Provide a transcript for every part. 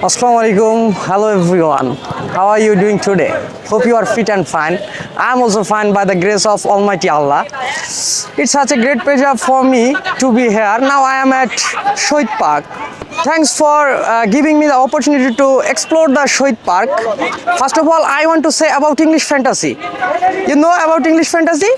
Assalamualaikum. Hello everyone. How are you doing today? Hope you are fit and fine. I am also fine by the grace of Almighty Allah. It's such a great pleasure for me to be here. Now I am at Shohid Park. Thanks for giving me the opportunity to explore the Shohid Park. First of all, I want to say about English fantasy. You know about English fantasy?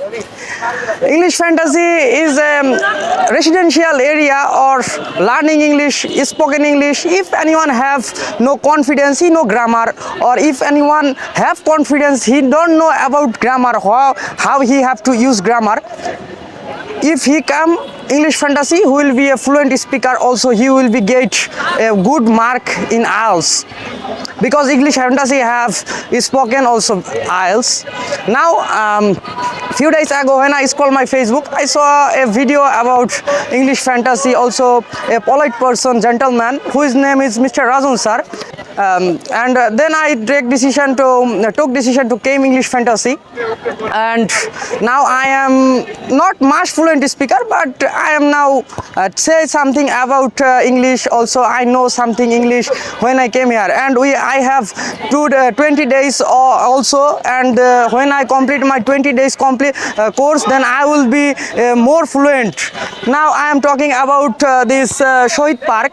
English fantasy is a residential area or learning English, spoken English. If anyone have no confidence, he know grammar, or if anyone have confidence, he don't know about grammar, how he have to use grammar. If he come English fantasy, who will be a fluent speaker, also he will be get a good mark in IELTS, because English fantasy have spoken also IELTS. Now few days ago when I scrolled my Facebook, I saw a video about English fantasy, also a polite person, gentleman, whose name is Mr. Rajan sir. And then I took decision to came English fantasy, and now I am not much fluent speaker, but I am now say something about English. Also, I know something English when I came here, and I have 20 days also, and when I complete my 20 days course, then I will be more fluent. Now I am talking about this Shohid Park.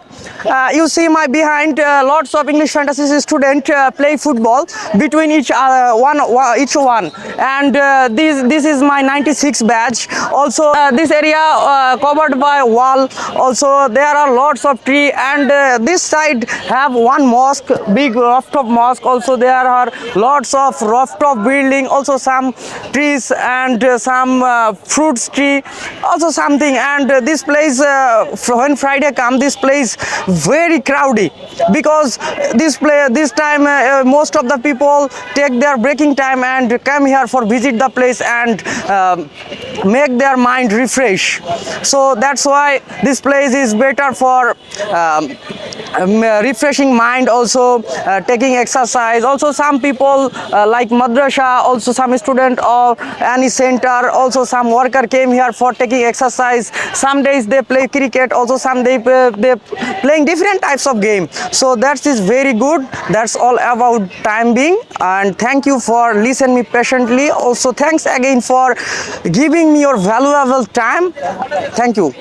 You see my behind lots of English fantasy students play football between each one, and this is my 96 badge. Also this area covered by wall. Also there are lots of tree, and this side have one mosque, big rooftop mosque. Also there are lots of rooftop building, also some trees, and some fruits tree, also something. And this place when Friday come, this place very crowded, because this time most of the people take their breaking time and come here for visit the place and make their mind refresh. So that's why this place is better for refreshing mind, also taking exercise. Also some people like madrasa, also some student or any center, also some worker came here for taking exercise. Some days they play cricket, also some they playing different types of game. So that is very good. That's all about time being, and thank you for listening me patiently. Also thanks again for giving me your valuable time. Thank you.